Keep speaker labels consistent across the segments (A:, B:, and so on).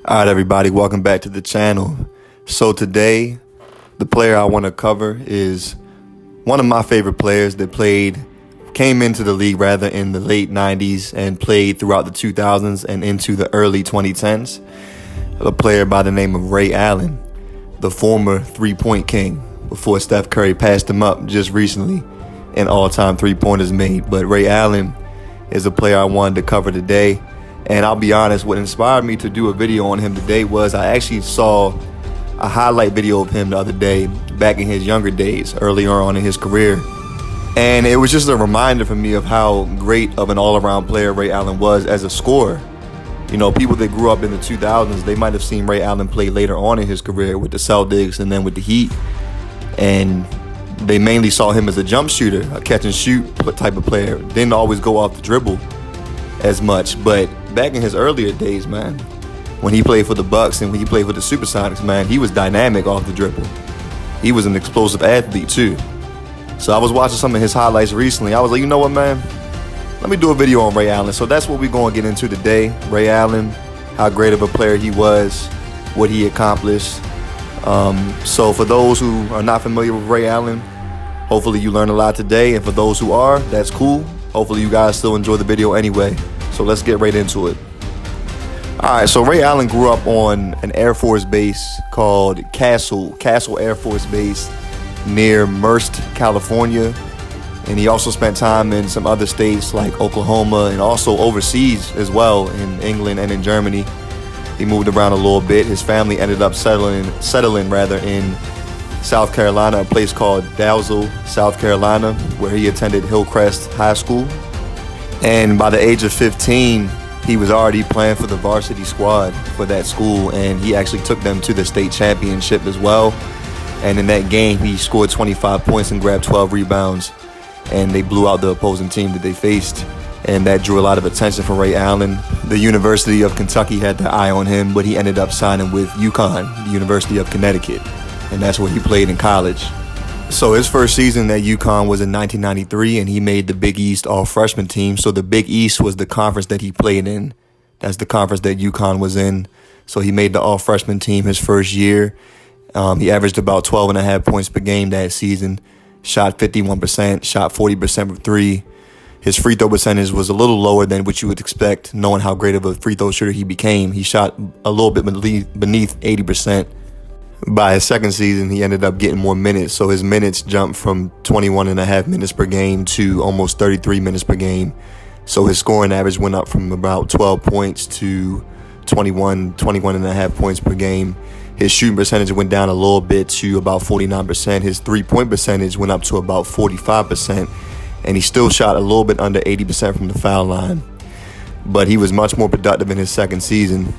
A: All right, everybody, welcome back to the channel. So today, the player I want to cover is one of my favorite players that came into the league rather in the late 90s and played throughout the 2000s and into the early 2010s. A player by the name of Ray Allen, the former three-point king, before Steph Curry passed him up just recently in all-time three-pointers made. But Ray Allen is a player I wanted to cover today. And I'll be honest, what inspired me to do a video on him today was I actually saw a highlight video of him the other day, back in his younger days, earlier on in his career. And it was just a reminder for me of how great of an all-around player Ray Allen was as a scorer. You know, people that grew up in the 2000s, they might have seen Ray Allen play later on in his career with the Celtics and then with the Heat. And they mainly saw him as a jump shooter, a catch-and-shoot type of player. Didn't always go off the dribble as much. But back in his earlier days, man, when he played for the Bucks and when he played for the Supersonics, man, he was dynamic off the dribble. He was an explosive athlete too. So I was watching some of his highlights recently. I was like, you know what, man? Let me do a video on Ray Allen. So that's what we're going to get into today. Ray Allen, how great of a player he was, what he accomplished. So for those who are not familiar with Ray Allen, hopefully you learned a lot today. And for those who are, that's cool. Hopefully you guys still enjoy the video anyway. So let's get right into it. All right, so Ray Allen grew up on an Air Force base called Castle Air Force Base near Merced, California. And he also spent time in some other states like Oklahoma and also overseas as well, in England and in Germany. He moved around a little bit. His family ended up settling in South Carolina, a place called Dalzell, South Carolina, where he attended Hillcrest High School. And by the age of 15, he was already playing for the varsity squad for that school, and he actually took them to the state championship as well. And in that game, he scored 25 points and grabbed 12 rebounds, and they blew out the opposing team that they faced. And that drew a lot of attention from Ray Allen. The University of Kentucky had their eye on him, but he ended up signing with UConn, the University of Connecticut, and that's where he played in college. So his first season at UConn was in 1993, and he made the Big East all-freshman team. So the Big East was the conference that he played in. That's the conference that UConn was in. So he made the all-freshman team his first year. He averaged about 12.5 points per game that season, shot 51%, shot 40% from three. His free throw percentage was a little lower than what you would expect, knowing how great of a free throw shooter he became. He shot a little bit beneath 80%. By his second season, he ended up getting more minutes, so his minutes jumped from 21.5 minutes per game to almost 33 minutes per game. So his scoring average went up from about 12 points to 21.5 points per game. His shooting percentage went down a little bit to about 49%. His three-point percentage went up to about 45%, and he still shot a little bit under 80% from the foul line. But he was much more productive in his second season.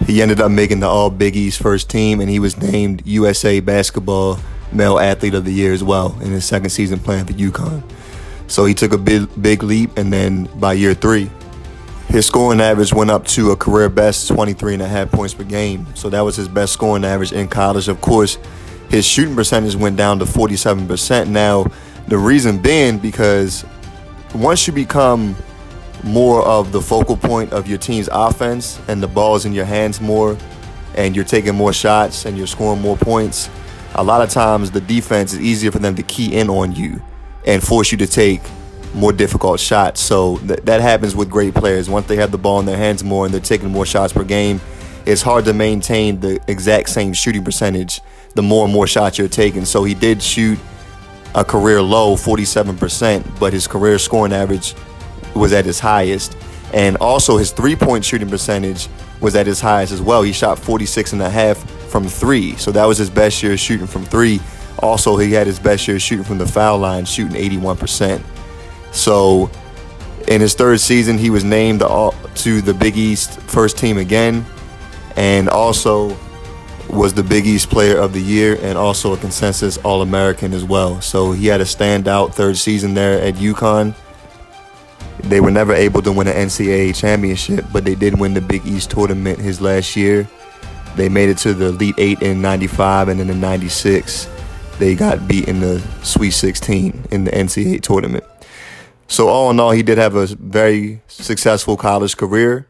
A: He ended up making the All-Big East first team, and he was named USA Basketball Male Athlete of the Year as well in his second season playing for UConn. So he took a big leap, and then by year three, his scoring average went up to a career best 23.5 points per game. So that was his best scoring average in college. Of course, his shooting percentage went down to 47%. Now, the reason being because once you become more of the focal point of your team's offense and the ball's in your hands more and you're taking more shots and you're scoring more points, a lot of times the defense is easier for them to key in on you and force you to take more difficult shots. So that happens with great players. Once they have the ball in their hands more and they're taking more shots per game, it's hard to maintain the exact same shooting percentage the more and more shots you're taking. So he did shoot a career low 47%, but his career scoring average was at his highest, and also his three-point shooting percentage was at his highest as well. He shot 46.5 from three, so that was his best year shooting from three. Also, he had his best year shooting from the foul line, shooting 81%. So in his third season, he was named to the Big East first team again, and also was the Big East Player of the Year and also a consensus All-American as well. So he had a standout third season there at UConn. They were never able to win an NCAA championship, but they did win the Big East tournament his last year. They made it to the Elite Eight in 95, and then in 96, they got beat in the Sweet 16 in the NCAA tournament. So all in all, he did have a very successful college career.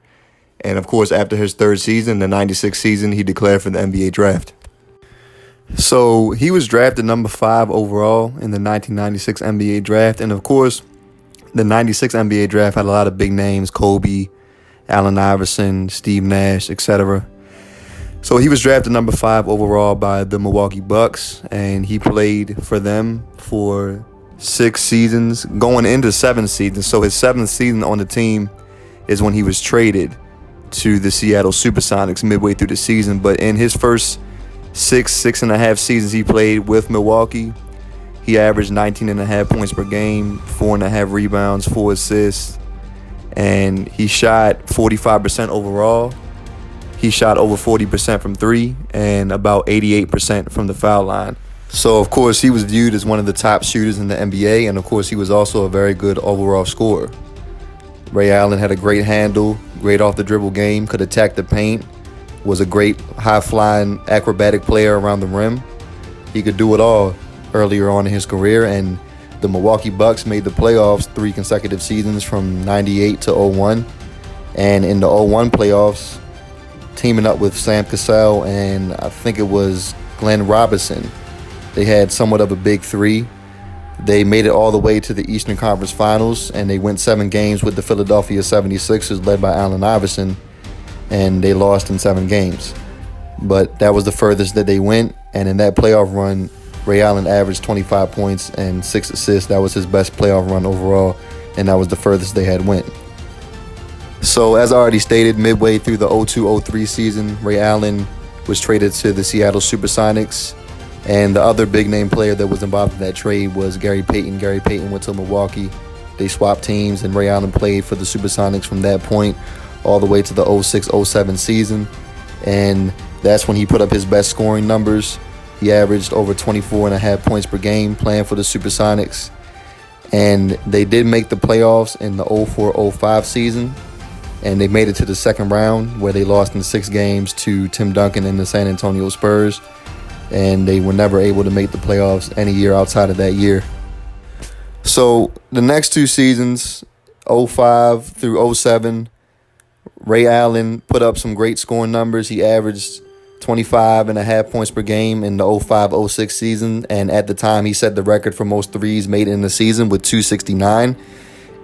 A: And of course, after his third season, the 96 season, he declared for the NBA draft. So he was drafted number 5 overall in the 1996 NBA draft. And of course, the 96 NBA draft had a lot of big names: Kobe, Allen Iverson, Steve Nash, etc. So he was drafted number 5 overall by the Milwaukee Bucks, and he played for them for 6 seasons, going into 7 seasons. So his 7th season on the team is when he was traded to the Seattle Supersonics midway through the season. But in his first 6.5 seasons he played with Milwaukee, he averaged 19.5 points per game, 4.5 rebounds, 4 assists, and he shot 45% overall. He shot over 40% from 3 and about 88% from the foul line. So, of course, he was viewed as one of the top shooters in the NBA, and, of course, he was also a very good overall scorer. Ray Allen had a great handle, great off-the-dribble game, could attack the paint, was a great high-flying acrobatic player around the rim. He could do it all earlier on in his career, and the Milwaukee Bucks made the playoffs 3 consecutive seasons from 98 to 01. And in the 01 playoffs, teaming up with Sam Cassell and I think it was Glenn Robinson, they had somewhat of a big 3. They made it all the way to the Eastern Conference Finals, and they went 7 games with the Philadelphia 76ers led by Allen Iverson, and they lost in 7 games. But that was the furthest that they went, and in that playoff run, Ray Allen averaged 25 points and 6 assists. That was his best playoff run overall, and that was the furthest they had went. So as I already stated, midway through the 02-03 season, Ray Allen was traded to the Seattle Supersonics, and the other big-name player that was involved in that trade was Gary Payton. Gary Payton went to Milwaukee. They swapped teams, and Ray Allen played for the Supersonics from that point all the way to the 06-07 season, and that's when he put up his best scoring numbers. He averaged over 24.5 points per game playing for the Supersonics, and they did make the playoffs in the 04-05 season, and they made it to the second round where they lost in 6 games to Tim Duncan and the San Antonio Spurs, and they were never able to make the playoffs any year outside of that year. So the next 2 seasons, 05 through 07, Ray Allen put up some great scoring numbers. He averaged 25.5 points per game in the 05-06 season, and at the time he set the record for most threes made in the season with 269.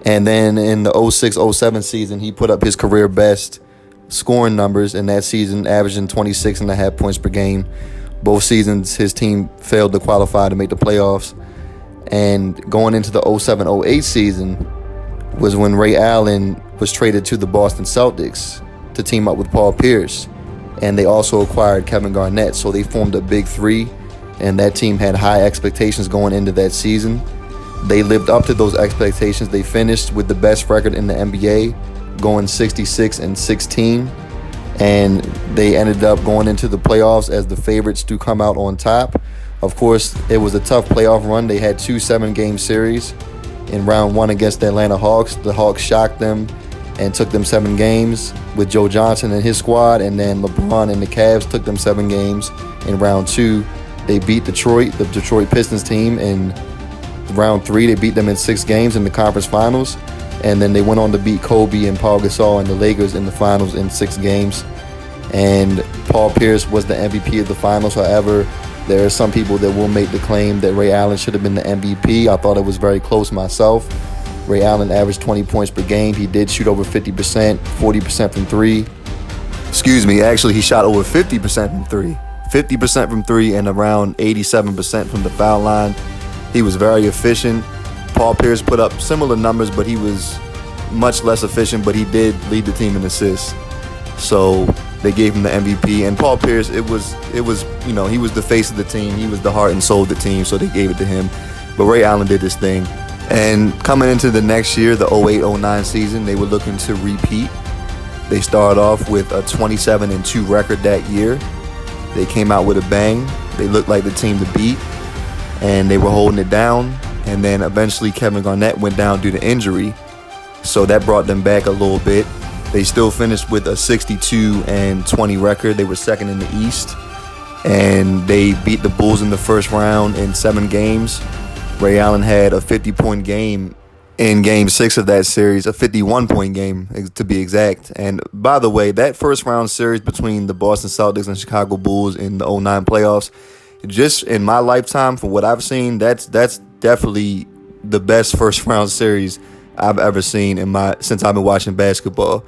A: And then in the 06-07 season, he put up his career best scoring numbers in that season, averaging 26.5 points per game. Both seasons, his team failed to qualify to make the playoffs. And going into the 07-08 season was when Ray Allen was traded to the Boston Celtics to team up with Paul Pierce. And they also acquired Kevin Garnett. So they formed a big 3, and that team had high expectations going into that season. They lived up to those expectations. They finished with the best record in the NBA, going 66-16. And they ended up going into the playoffs as the favorites to come out on top. Of course, it was a tough playoff run. They had 2 7-game series. In round 1 against the Atlanta Hawks, the Hawks shocked them and took them 7 games with Joe Johnson and his squad. And then LeBron and the Cavs took them 7 games. In round 2, they beat Detroit, the Detroit Pistons team. In round 3, they beat them in 6 games in the conference finals. And then they went on to beat Kobe and Paul Gasol and the Lakers in the finals in 6 games. And Paul Pierce was the MVP of the finals. However, there are some people that will make the claim that Ray Allen should have been the MVP. I thought it was very close myself. Ray Allen averaged 20 points per game. He did shoot over 50%, 40% from 3. Actually, he shot over 50% from 3. 50% from 3 and around 87% from the foul line. He was very efficient. Paul Pierce put up similar numbers, but he was much less efficient, but he did lead the team in assists. So they gave him the MVP. And Paul Pierce, it was he was the face of the team. He was the heart and soul of the team, so they gave it to him. But Ray Allen did his thing. And coming into the next year, the 08-09 season, they were looking to repeat. They started off with a 27-2 record that year. They came out with a bang. They looked like the team to beat, and they were holding it down. And then eventually Kevin Garnett went down due to injury, so that brought them back a little bit. They still finished with a 62-20 record. They were second in the East, and they beat the Bulls in the first round in 7 games. Ray Allen had a 50-point game in Game 6 of that series, a 51-point game to be exact. And by the way, that first round series between the Boston Celtics and Chicago Bulls in the 2009 playoffs, just in my lifetime, from what I've seen, that's definitely the best first round series I've ever seen since I've been watching basketball.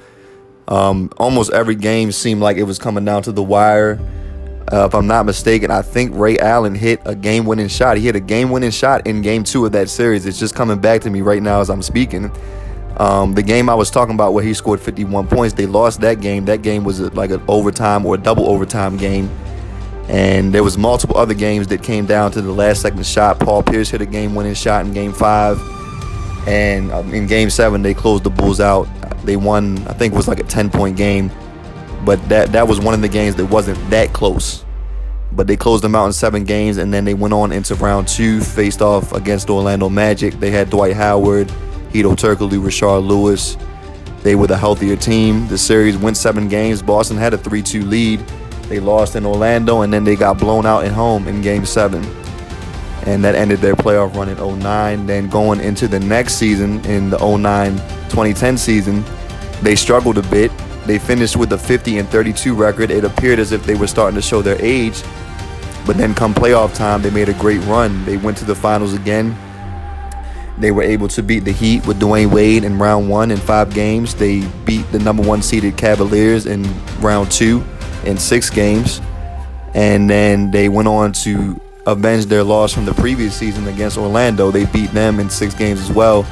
A: Almost every game seemed like it was coming down to the wire. If I'm not mistaken, I think Ray Allen hit a game-winning shot. He hit a game-winning shot in Game 2 of that series. It's just coming back to me right now as I'm speaking. The game I was talking about where he scored 51 points, they lost that game. That game was like an overtime or a double overtime game. And there was multiple other games that came down to the last-second shot. Paul Pierce hit a game-winning shot in Game 5. And in Game 7, they closed the Bulls out. They won, I think it was like a 10-point game. But that was one of the games that wasn't that close. But they closed them out in 7 games, and then they went on into round 2, faced off against the Orlando Magic. They had Dwight Howard, Hedo Turkoglu, Rashard Lewis. They were the healthier team. The series went 7 games. Boston had a 3-2 lead. They lost in Orlando, and then they got blown out at home in Game 7. And that ended their playoff run in 2009. Then going into the next season, in the 2009-2010 season, they struggled a bit. They finished with a 50-32 record. It appeared as if they were starting to show their age. But then come playoff time, they made a great run. They went to the finals again. They were able to beat the Heat with Dwayne Wade in round 1 in 5 games. They beat the number 1 seeded Cavaliers in round 2 in 6 games. And then they went on to avenge their loss from the previous season against Orlando. They beat them in 6 games as well.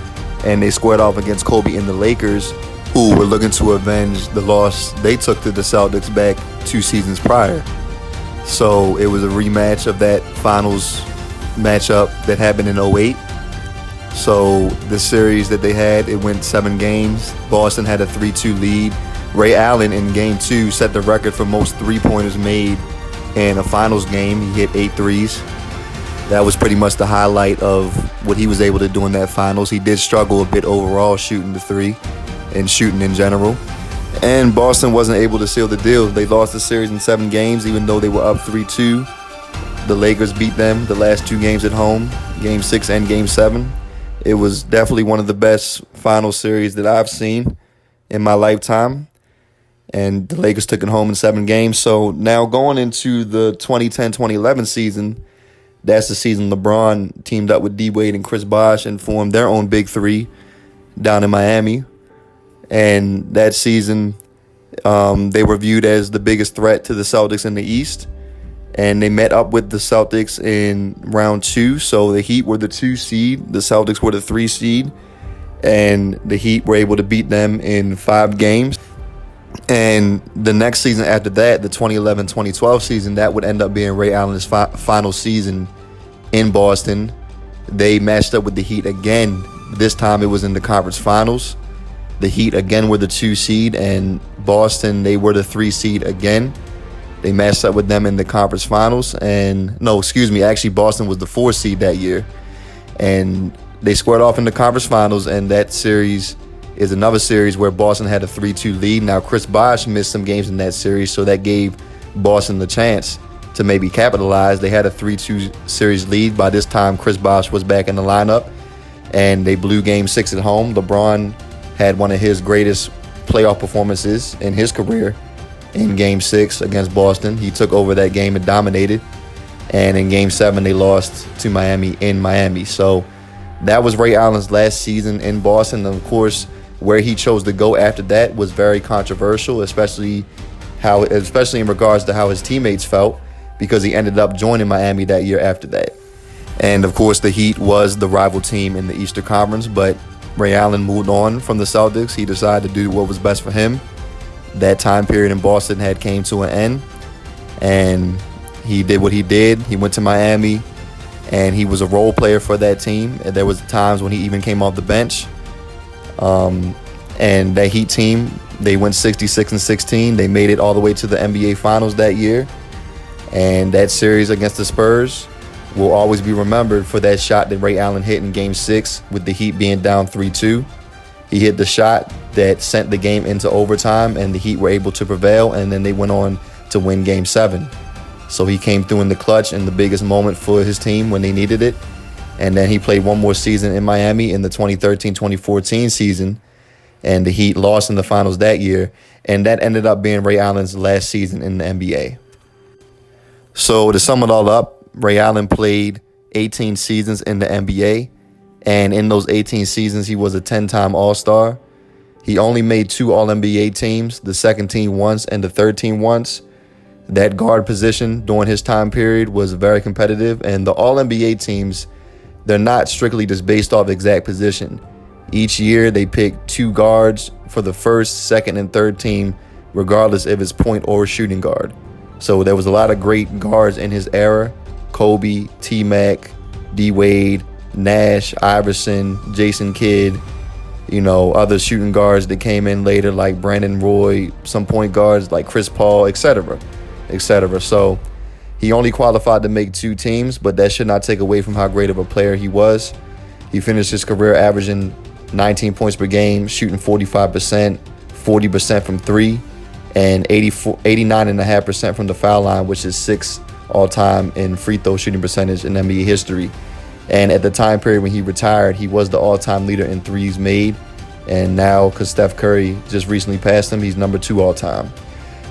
A: And they squared off against Kobe and the Lakers, who were looking to avenge the loss they took to the Celtics back 2 seasons prior. So it was a rematch of that finals matchup that happened in 2008. So the series that they had, it went 7 games. Boston had a 3-2 lead. Ray Allen in Game 2 set the record for most three-pointers made in a finals game. He hit 8 threes. That was pretty much the highlight of what he was able to do in that finals. He did struggle a bit overall shooting the 3 and shooting in general. And Boston wasn't able to seal the deal. They lost the series in 7 games, even though they were up 3-2. The Lakers beat them the last 2 games at home, Game 6 and Game 7. It was definitely one of the best final series that I've seen in my lifetime. And the Lakers took it home in 7 games. So now going into the 2010-2011 season, that's the season LeBron teamed up with D-Wade and Chris Bosh and formed their own Big Three down in Miami. And that season, they were viewed as the biggest threat to the Celtics in the East. And they met up with the Celtics in round 2. So the Heat were the 2 seed. The Celtics were the 3 seed. And the Heat were able to beat them in 5 games. And the next season after that, the 2011-2012 season, that would end up being Ray Allen's final season in Boston. They matched up with the Heat again. This time it was in the conference finals. The Heat again were the 2 seed, and Boston, they were the 3 seed again. They matched up with them in the conference finals. Actually Boston was the 4 seed that year. And they squared off in the conference finals, and that series is another series where Boston had a 3-2 lead. Now, Chris Bosh missed some games in that series, so that gave Boston the chance to maybe capitalize. They had a 3-2 series lead. By this time, Chris Bosh was back in the lineup, and they blew Game 6 at home. LeBron had one of his greatest playoff performances in his career in Game 6 against Boston. He took over that game and dominated. And in Game 7, they lost to Miami in Miami. So that was Ray Allen's last season in Boston. And of course, where he chose to go after that was very controversial, especially in regards to how his teammates felt, because he ended up joining Miami that year after that. And of course, the Heat was the rival team in the Eastern Conference, but Ray Allen moved on from the Celtics. He decided to do what was best for him. That time period in Boston had came to an end, and he did what he did. He went to Miami, and he was a role player for that team. And there was times when he even came off the bench. And that Heat team, they went 66-16. They made it all the way to the NBA Finals that year. And that series against the Spurs will always be remembered for that shot that Ray Allen hit in Game 6 with the Heat being down 3-2. He hit the shot that sent the game into overtime, and the Heat were able to prevail, and then they went on to win Game 7. So he came through in the clutch in the biggest moment for his team when they needed it. And then he played one more season in Miami in the 2013-2014 season, and the Heat lost in the finals that year, and that ended up being Ray Allen's last season in the NBA. So to sum it all up, Ray Allen played 18 seasons in the NBA, and in those 18 seasons, he was a 10-time All-Star. He only made 2 All-NBA teams, the second team once and the third team once. That guard position during his time period was very competitive, and the All-NBA teams, they're not strictly just based off exact position. Each year, they pick 2 guards for the first, second, and third team, regardless if it's point or shooting guard. So there was a lot of great guards in his era: Kobe, T-Mac, D-Wade, Nash, Iverson, Jason Kidd, other shooting guards that came in later like Brandon Roy, some point guards like Chris Paul, etc., etc. So he only qualified to make 2 teams, but that should not take away from how great of a player he was. He finished his career averaging 19 points per game, shooting 45%, 40% from 3, and 89.5% from the foul line, which is 6th all-time in free throw shooting percentage in NBA history. And at the time period when he retired, he was the all-time leader in threes made. And now, because Steph Curry just recently passed him, he's number 2 all-time.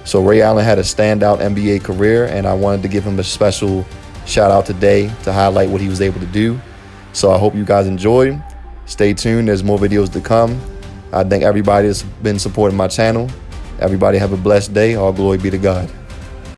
A: So Ray Allen had a standout NBA career, and I wanted to give him a special shout-out today to highlight what he was able to do. So I hope you guys enjoyed. Stay tuned. There's more videos to come. I thank everybody that's been supporting my channel. Everybody have a blessed day. All glory be to God.